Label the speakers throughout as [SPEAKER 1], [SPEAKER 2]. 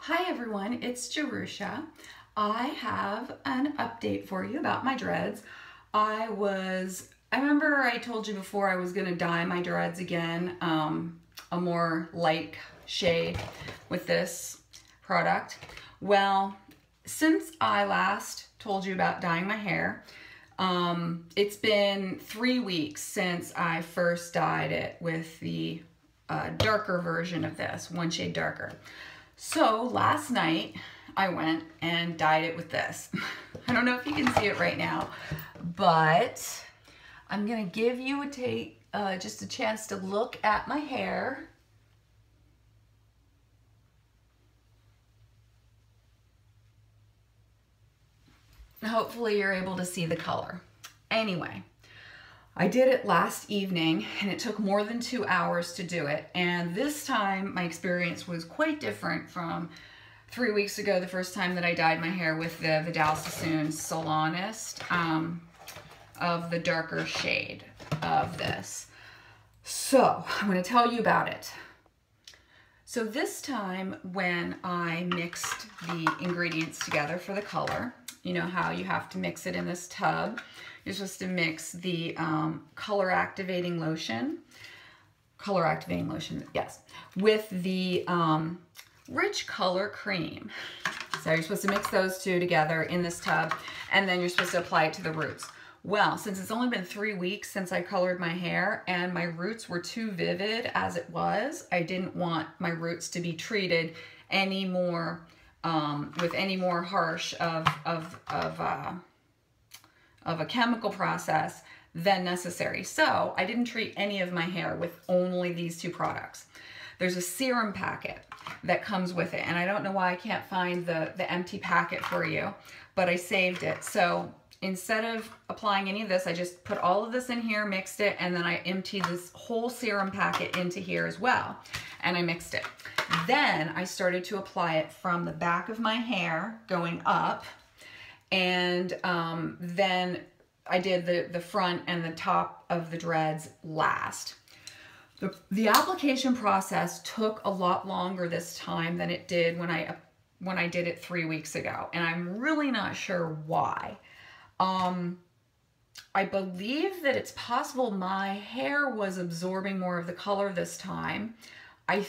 [SPEAKER 1] Hi everyone, it's Jerusha. I have an update for you about my dreads. I remember I told you before I was gonna dye my dreads again, a more light shade with this product. Well, since I last told you about dyeing my hair, it's been 3 weeks since I first dyed it with the darker version of this, one shade darker. So last night I went and dyed it with this. I don't know if you can see it right now, but I'm gonna give you just a chance to look at my hair. Hopefully you're able to see the color. Anyway, I did it last evening and it took more than 2 hours to do it. And this time my experience was quite different from 3 weeks ago, the first time that I dyed my hair with the Vidal Sassoon Salonist of the darker shade of this. So I'm going to tell you about it. So this time when I mixed the ingredients together for the color, you know how you have to mix it in this tub. You're supposed to mix the color activating lotion, yes, with the rich color cream. So you're supposed to mix those two together in this tub, and then you're supposed to apply it to the roots. Well, since it's only been 3 weeks since I colored my hair and my roots were too vivid as it was, I didn't want my roots to be treated any more with any more harsh of a chemical process than necessary. So I didn't treat any of my hair with only these two products. There's a serum packet that comes with it, and I don't know why I can't find the empty packet for you, but I saved it. So instead of applying any of this, I just put all of this in here, mixed it, and then I emptied this whole serum packet into here as well, and I mixed it. Then I started to apply it from the back of my hair going up, and then I did the front and the top of the dreads last. The application process took a lot longer this time than it did when I did it 3 weeks ago, and I'm really not sure why. I believe that it's possible my hair was absorbing more of the color this time. I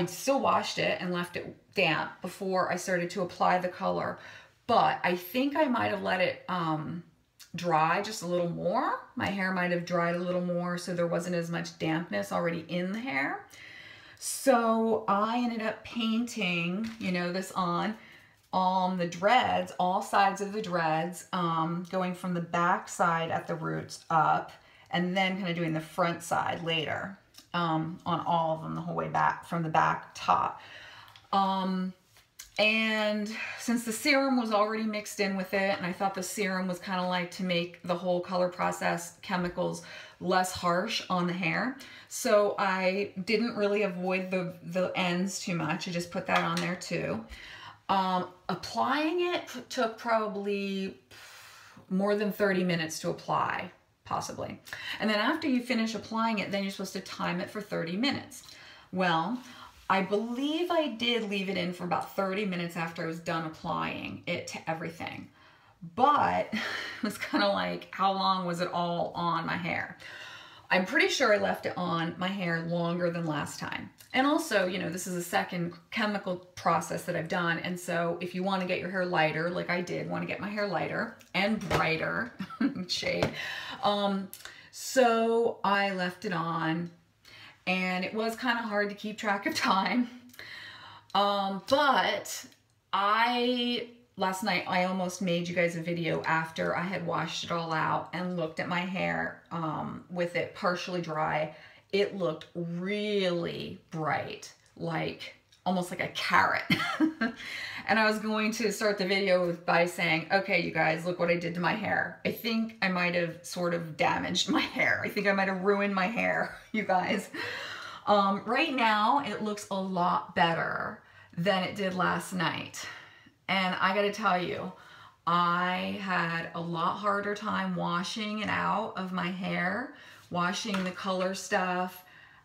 [SPEAKER 1] still washed it and left it damp before I started to apply the color, but I think I might have let it dry just a little more. My hair might have dried a little more, so there wasn't as much dampness already in the hair. So I ended up painting, you know, this on the dreads, all sides of the dreads, going from the back side at the roots up, and then kind of doing the front side later, on all of them the whole way back from the back top. And since the serum was already mixed in with it, and I thought the serum was kind of like to make the whole color process chemicals less harsh on the hair, so I didn't really avoid the ends too much. I just put that on there too. Applying it took probably more than 30 minutes to apply, possibly. And then after you finish applying it, then you're supposed to time it for 30 minutes. Well, I believe I did leave it in for about 30 minutes after I was done applying it to everything. But it was kind of like, how long was it all on my hair? I'm pretty sure I left it on my hair longer than last time. And also, you know, this is a second chemical process that I've done. And so if you want to get your hair lighter, like I did, want to get my hair lighter and brighter shade. So I left it on, and it was kind of hard to keep track of time. But last night I almost made you guys a video after I had washed it all out and looked at my hair with it partially dry. It looked really bright, like almost like a carrot. And I was going to start the video by saying, okay, you guys, look what I did to my hair. I think I might have sort of damaged my hair. I think I might have ruined my hair, you guys. Right now, it looks a lot better than it did last night. And I gotta tell you, I had a lot harder time washing it out of my hair, washing the color stuff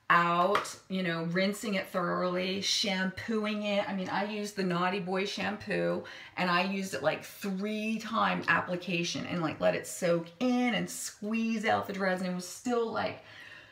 [SPEAKER 1] out, you know, rinsing it thoroughly, shampooing it. I mean, I used the Naughty Boy shampoo and I used it like 3-time application and like let it soak in and squeeze out the dreads, and it was still like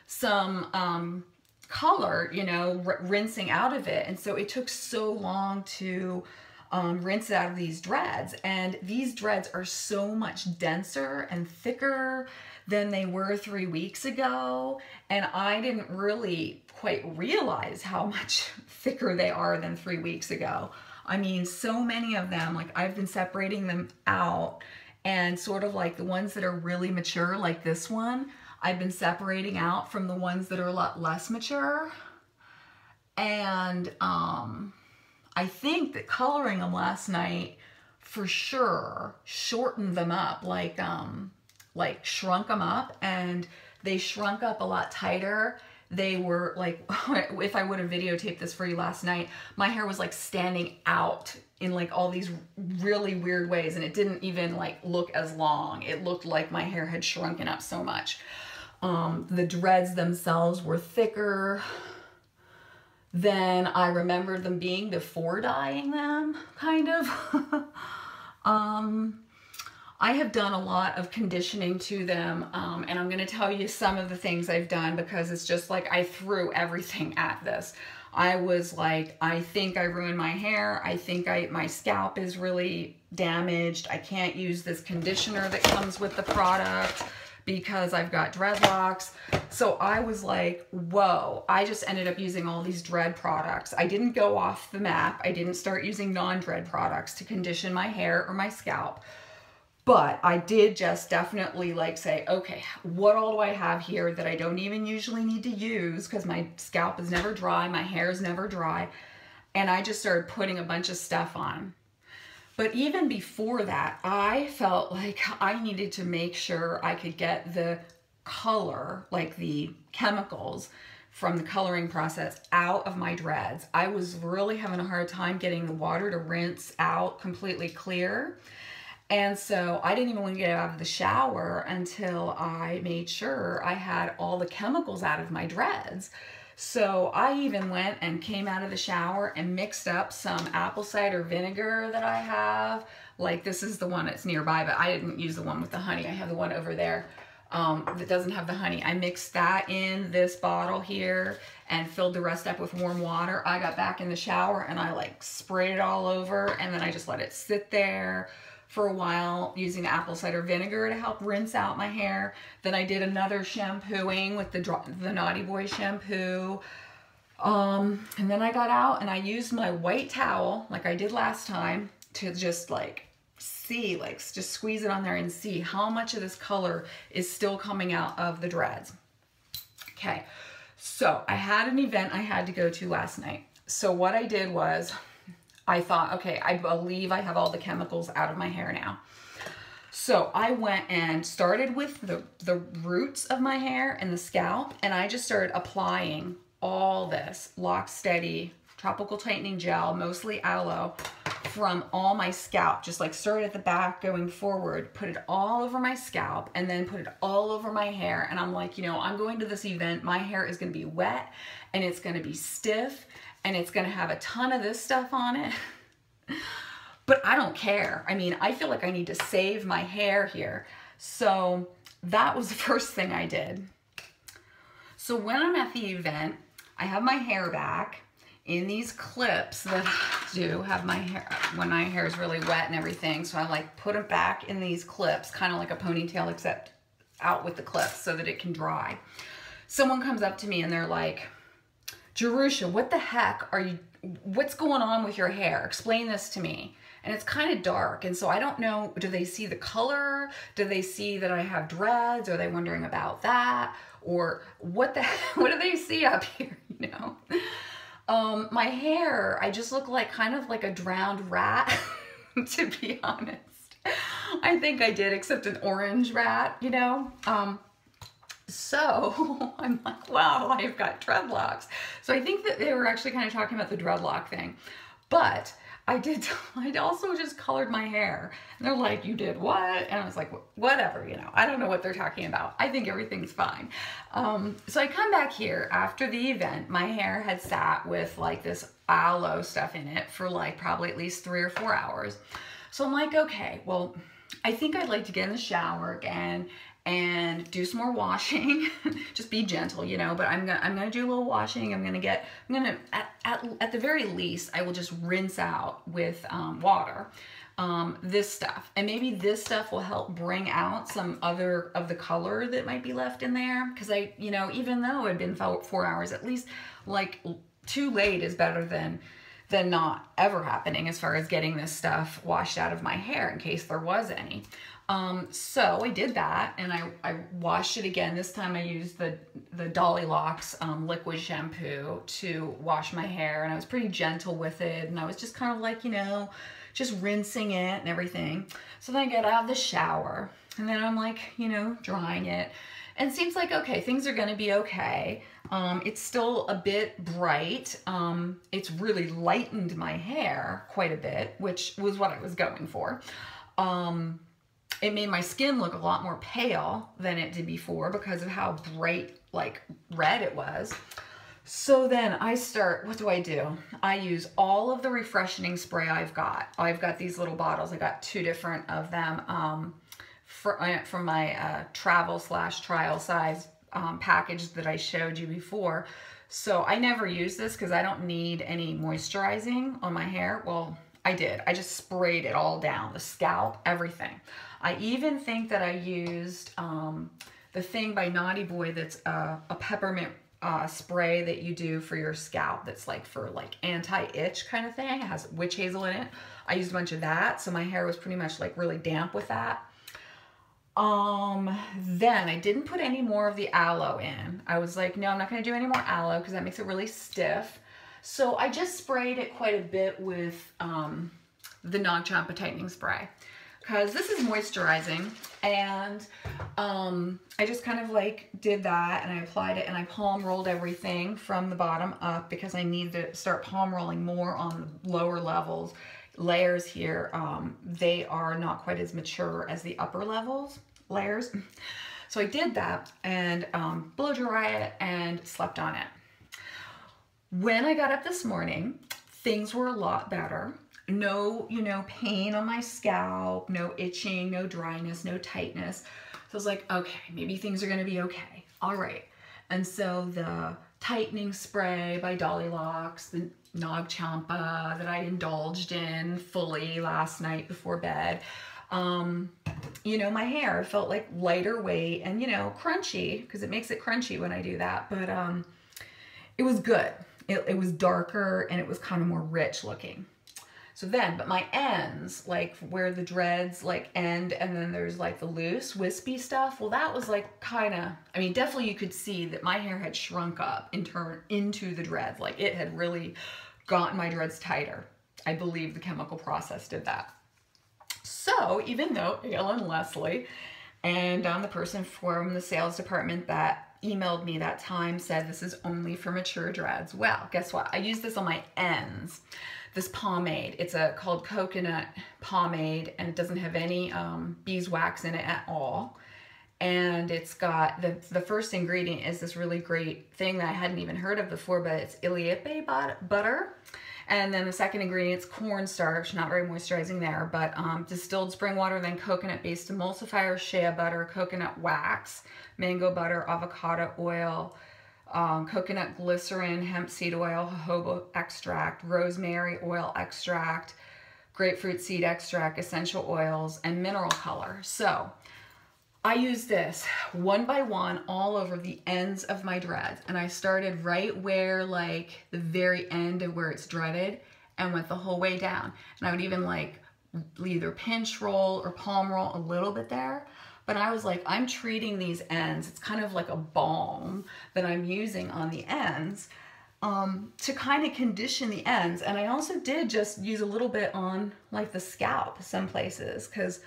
[SPEAKER 1] some color, you know, rinsing out of it. And so it took so long to rinse out of these dreads, and these dreads are so much denser and thicker than they were 3 weeks ago, and I didn't really quite realize how much thicker they are than 3 weeks ago. I mean, so many of them, like I've been separating them out, and sort of like the ones that are really mature, like this one, I've been separating out from the ones that are a lot less mature. And I think that coloring them last night for sure shortened them up, like shrunk them up, and they shrunk up a lot tighter. They were like, if I would have videotaped this for you last night, my hair was like standing out in like all these really weird ways, and it didn't even like look as long. It looked like my hair had shrunken up so much. The dreads themselves were thicker than I remembered them being before dyeing them, kind of. I have done a lot of conditioning to them, and I'm gonna tell you some of the things I've done, because it's just like I threw everything at this. I was like, I think I ruined my hair. I think my scalp is really damaged. I can't use this conditioner that comes with the product because I've got dreadlocks. So I was like, whoa, I just ended up using all these dread products. I didn't go off the map. I didn't start using non-dread products to condition my hair or my scalp. But I did just definitely like say, okay, what all do I have here that I don't even usually need to use, because my scalp is never dry, my hair is never dry. And I just started putting a bunch of stuff on. But even before that, I felt like I needed to make sure I could get the color, like the chemicals from the coloring process, out of my dreads. I was really having a hard time getting the water to rinse out completely clear. And so I didn't even want to get out of the shower until I made sure I had all the chemicals out of my dreads. So I even went and came out of the shower and mixed up some apple cider vinegar that I have. Like, this is the one that's nearby, but I didn't use the one with the honey. I have the one over there that doesn't have the honey. I mixed that in this bottle here and filled the rest up with warm water. I got back in the shower and I like sprayed it all over, and then I just let it sit there for a while using the apple cider vinegar to help rinse out my hair. Then I did another shampooing with the Naughty Boy shampoo. And then I got out and I used my white towel like I did last time to just like see, like just squeeze it on there and see how much of this color is still coming out of the dreads. Okay, so I had an event I had to go to last night. So what I did was, I thought, okay, I believe I have all the chemicals out of my hair now. So I went and started with the roots of my hair and the scalp, and I just started applying all this Lock Steady Tropical Tightening Gel, mostly aloe, from all my scalp. Just like started at the back going forward, put it all over my scalp, and then put it all over my hair. And I'm like, you know, I'm going to this event, my hair is gonna be wet, and it's gonna be stiff, and it's gonna have a ton of this stuff on it. But I don't care. I mean, I feel like I need to save my hair here. So that was the first thing I did. So when I'm at the event, I have my hair back in these clips that I do have my hair, when my hair is really wet and everything. So I like put it back in these clips, kind of like a ponytail, except out with the clips so that it can dry. Someone comes up to me and they're like, Jerusha, what the heck are you, what's going on with your hair? Explain this to me. And it's kind of dark. And so I don't know, do they see the color? Do they see that I have dreads? Are they wondering about that? Or what do they see up here, you know? My hair, I just look like kind of like a drowned rat, to be honest. I think I did, except an orange rat, you know? So I'm like, wow, I've got dreadlocks. So I think that they were actually kind of talking about the dreadlock thing. But I also just colored my hair. And they're like, you did what? And I was like, whatever, you know, I don't know what they're talking about. I think everything's fine. So I come back here after the event. My hair had sat with like this aloe stuff in it for like probably at least 3 or 4 hours. So I'm like, okay, well, I think I'd like to get in the shower again and do some more washing. Just be gentle, you know, but I'm gonna do a little washing. At the very least, I will just rinse out with water this stuff, and maybe this stuff will help bring out some other of the color that might be left in there, because you know, even though it had been 4 hours, at least like too late is better than not ever happening as far as getting this stuff washed out of my hair in case there was any. So I did that, and I washed it again. This time I used the Dollylocks liquid shampoo to wash my hair, and I was pretty gentle with it, and I was just kind of like, you know, just rinsing it and everything. So then I get out of the shower, and then I'm like, you know, drying it, and it seems like, okay, things are gonna be okay. It's still a bit bright. It's really lightened my hair quite a bit, which was what I was going for. It made my skin look a lot more pale than it did before because of how bright, like red it was. So then what do? I use all of the refreshing spray I've got. I've got these little bottles. I got 2 different of them from my travel/trial size package that I showed you before. So I never use this because I don't need any moisturizing on my hair. Well, I did. I just sprayed it all down, the scalp, everything. I even think that I used the thing by Naughty Boy that's a peppermint spray that you do for your scalp that's like for like anti-itch kind of thing. It has witch hazel in it. I used a bunch of that, so my hair was pretty much like really damp with that. Then I didn't put any more of the aloe in. I was like, no, I'm not going to do any more aloe because that makes it really stiff. So I just sprayed it quite a bit with the Nag Champa tightening spray, because this is moisturizing, and I just kind of like did that, and I applied it, and I palm rolled everything from the bottom up because I need to start palm rolling more on the lower layers here. They are not quite as mature as the upper layers. So I did that, and blow dry it and slept on it. When I got up this morning, things were a lot better. No, you know, pain on my scalp, no itching, no dryness, no tightness. So I was like, okay, maybe things are gonna be okay. All right. And so the tightening spray by Dollylocks, the Nag Champa that I indulged in fully last night before bed, you know, my hair felt like lighter weight and, you know, crunchy, because it makes it crunchy when I do that. But it was good. It was darker, and it was kind of more rich looking. So then, but my ends, like where the dreads like end, and then there's like the loose wispy stuff, well, that was like kind of, I mean, definitely you could see that my hair had shrunk up and turned into the dreads. Like it had really gotten my dreads tighter. I believe the chemical process did that. So even though Ale and Leslie and the person from the sales department that emailed me that time said this is only for mature dreads, well, guess what? I use this on my ends. This pomade, it's called coconut pomade, and it doesn't have any beeswax in it at all. And it's got, the first ingredient is this really great thing that I hadn't even heard of before, but it's Iliepe butter. And then the second ingredient is cornstarch, not very moisturizing there, but distilled spring water, then coconut-based emulsifier, shea butter, coconut wax, mango butter, avocado oil, coconut glycerin, hemp seed oil, jojoba extract, rosemary oil extract, grapefruit seed extract, essential oils, and mineral color. So I use this one by one all over the ends of my dreads, and I started right where like the very end of where it's dreaded and went the whole way down. And I would even like either pinch roll or palm roll a little bit there. But I was like, I'm treating these ends. It's kind of like a balm that I'm using on the ends to kind of condition the ends. And I also did just use a little bit on like the scalp some places, because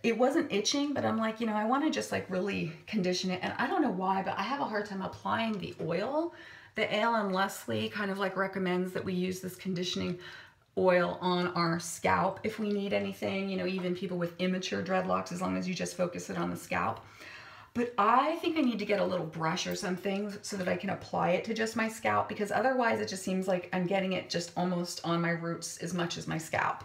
[SPEAKER 1] it wasn't itching, but I'm like, you know, I want to just like really condition it. And I don't know why, but I have a hard time applying the oil that Ale and Leslie kind of like recommends that we use this conditioning oil on our scalp if we need anything, you know, even people with immature dreadlocks, as long as you just focus it on the scalp. But I think I need to get a little brush or something so that I can apply it to just my scalp, because otherwise it just seems like I'm getting it just almost on my roots as much as my scalp.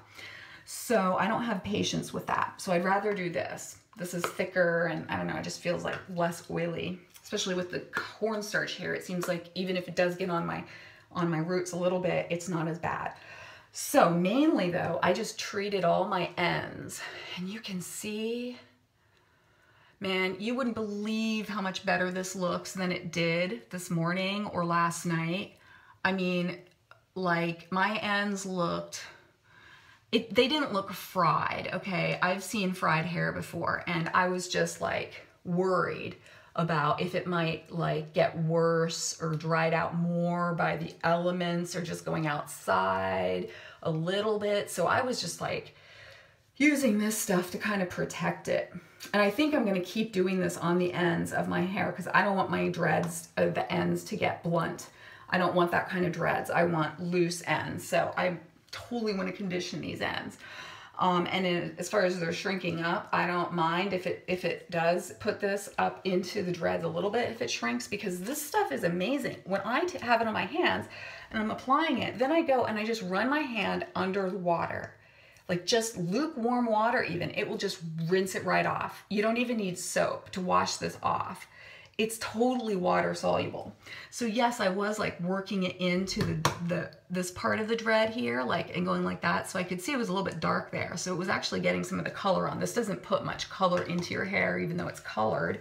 [SPEAKER 1] So I don't have patience with that. So I'd rather do this. This is thicker and I don't know, it just feels like less oily, especially with the cornstarch here. It seems like even if it does get on my roots a little bit, it's not as bad. So mainly though, I just treated all my ends, and you can see, man, you wouldn't believe how much better this looks than it did this morning or last night. I mean, like my ends looked, they didn't look fried, okay? I've seen fried hair before, and I was just like worried about if it might like get worse or dried out more by the elements or just going outside a little bit. So I was just like using this stuff to kind of protect it. And I think I'm going to keep doing this on the ends of my hair because I don't want my dreads, the ends, to get blunt. I don't want that kind of dreads. I want loose ends. So I totally want to condition these ends. As far as they're shrinking up, I don't mind if it does put this up into the dreads a little bit, if it shrinks, because this stuff is amazing. When I have it on my hands and I'm applying it, then I go and I just run my hand under the water, like just lukewarm water even. It will just rinse it right off. You don't even need soap to wash this off. It's totally water soluble. So yes, I was like working it into this part of the dread here, like, and going like that. So I could see it was a little bit dark there. So it was actually getting some of the color on. This doesn't put much color into your hair, even though it's colored.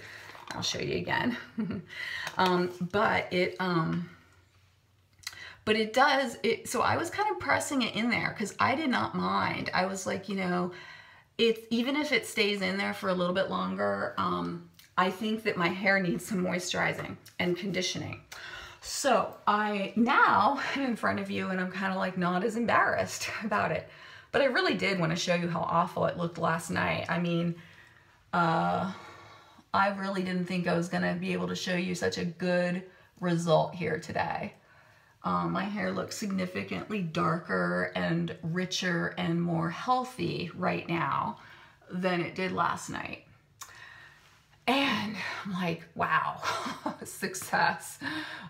[SPEAKER 1] I'll show you again. But it does, so I was kind of pressing it in there because I did not mind. I was like, you know, even if it stays in there for a little bit longer, I think that my hair needs some moisturizing and conditioning. So I now am in front of you and I'm kind of like not as embarrassed about it. But I really did want to show you how awful it looked last night. I mean, I really didn't think I was going to be able to show you such a good result here today. My hair looks significantly darker and richer and more healthy right now than it did last night. And I'm like, wow, success.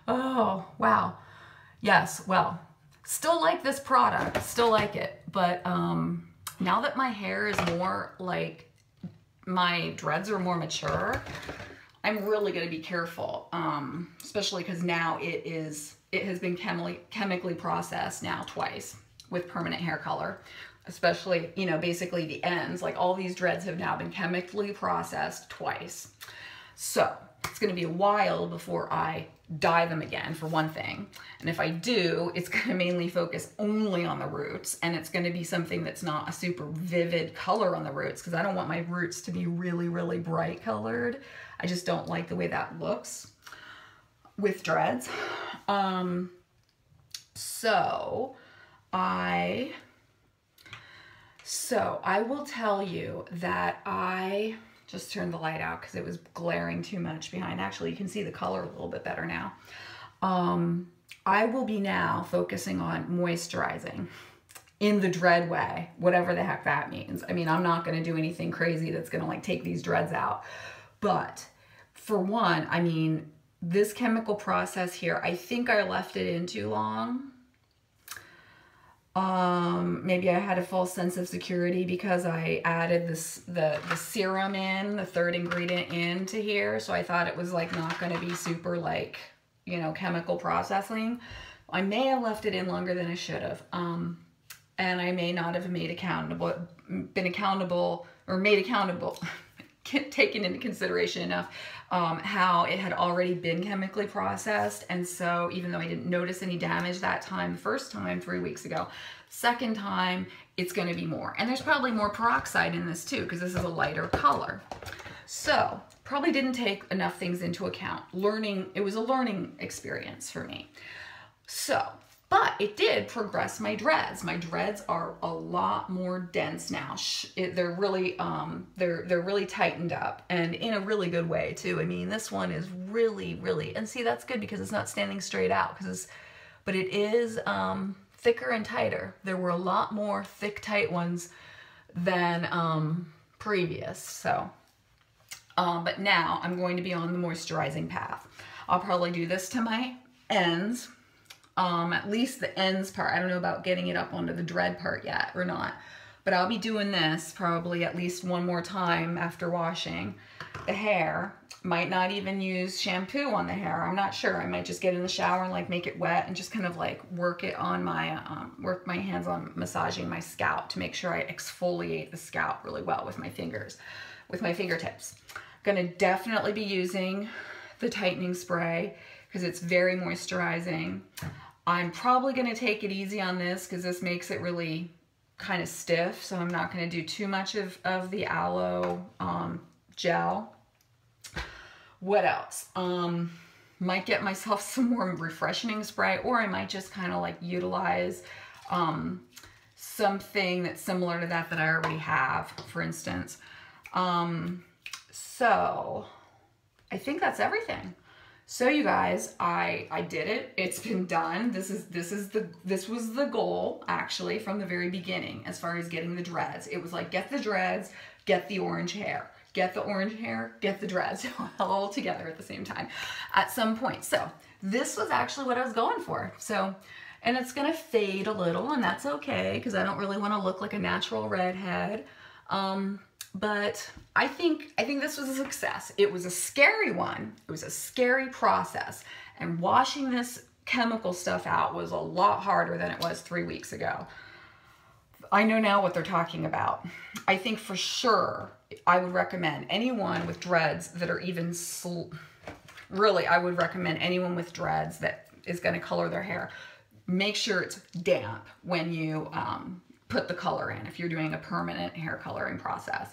[SPEAKER 1] Oh, wow. Yes, well, still like this product, still like it. But now that my hair is more like, my dreads are more mature, I'm really going to be careful, especially because now it has been chemically processed now twice with permanent hair color. Especially, you know, basically the ends, like all these dreads have now been chemically processed twice. So it's going to be a while before I dye them again, for one thing. And if I do, it's going to mainly focus only on the roots, and it's going to be something that's not a super vivid color on the roots, because I don't want my roots to be really, really bright colored. I just don't like the way that looks with dreads. So I will tell you that I just turned the light out because it was glaring too much behind. Actually, you can see the color a little bit better now. I will be now focusing on moisturizing in the dread way, whatever the heck that means. I mean, I'm not going to do anything crazy that's going to like take these dreads out. But for one, I mean, this chemical process here, I think I left it in too long. Maybe I had a false sense of security because I added the serum in, the third ingredient into here. So I thought it was like not going to be super like, you know, chemical processing. I may have left it in longer than I should have. And I may not have been accountable, taken into consideration enough how it had already been chemically processed. And so even though I didn't notice any damage that time, first time 3 weeks ago, second time it's going to be more. And there's probably more peroxide in this too, because this is a lighter color. So probably didn't take enough things into account. It was a learning experience for me. So, but it did progress my dreads. My dreads are a lot more dense now. They're really tightened up, and in a really good way too. I mean, this one is really, and see, that's good because it's not standing straight out, but it is thicker and tighter. There were a lot more thick, tight ones than previous. So, but now I'm going to be on the moisturizing path. I'll probably do this to my ends, at least the ends part. I don't know about getting it up onto the dread part yet or not, but I'll be doing this probably at least one more time after washing the hair. Might not even use shampoo on the hair. I'm not sure. I might just get in the shower and like make it wet and just kind of like work it on my, work my hands on massaging my scalp to make sure I exfoliate the scalp really well with my fingers, with my fingertips. Gonna definitely be using the tightening spray because it's very moisturizing. I'm probably gonna take it easy on this because this makes it really kind of stiff. So I'm not gonna do too much of the aloe gel. What else? Might get myself some more refreshing spray, or I might just kind of like utilize something that's similar to that I already have, for instance. So I think that's everything. So you guys, I did it. It's been done. This was the goal actually from the very beginning as far as getting the dreads. It was like, get the dreads, get the orange hair. Get the orange hair, get the dreads, all together at the same time at some point. So this was actually what I was going for. So, and it's gonna fade a little, and that's okay because I don't really want to look like a natural redhead. But I think this was a success. It was a scary one. It was a scary process, and washing this chemical stuff out was a lot harder than it was 3 weeks ago. I know now what they're talking about. I think for sure I would recommend anyone with dreads that are even, really, I would recommend anyone with dreads that is going to color their hair. Make sure it's damp when you put the color in, if you're doing a permanent hair coloring process.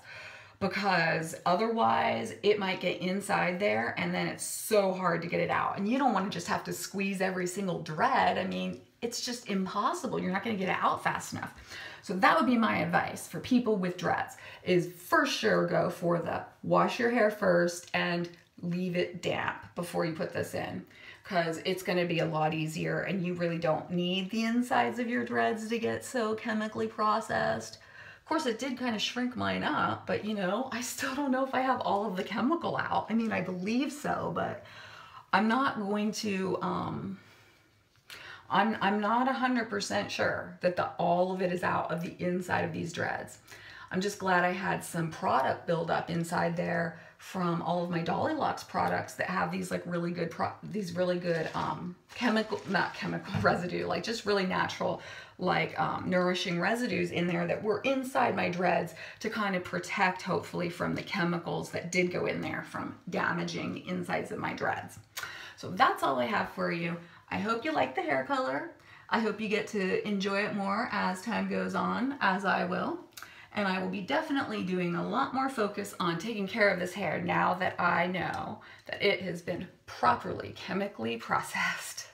[SPEAKER 1] Because otherwise it might get inside there and then it's so hard to get it out. And you don't want to just have to squeeze every single dread. I mean, it's just impossible. You're not going to get it out fast enough. So that would be my advice for people with dreads, is for sure go for the wash your hair first and leave it damp before you put this in, because it's going to be a lot easier and you really don't need the insides of your dreads to get so chemically processed. Of course, it did kind of shrink mine up, but you know, I still don't know if I have all of the chemical out. I mean, I believe so, but I'm not going to, I'm not 100% sure that all of it is out of the inside of these dreads. I'm just glad I had some product buildup inside there from all of my Dollylocks products that have these like really good, not chemical residue, like just really natural, like nourishing residues in there that were inside my dreads to kind of protect, hopefully, from the chemicals that did go in there from damaging the insides of my dreads. So that's all I have for you. I hope you like the hair color. I hope you get to enjoy it more as time goes on, as I will. And I will be definitely doing a lot more focus on taking care of this hair now that I know that it has been properly chemically processed.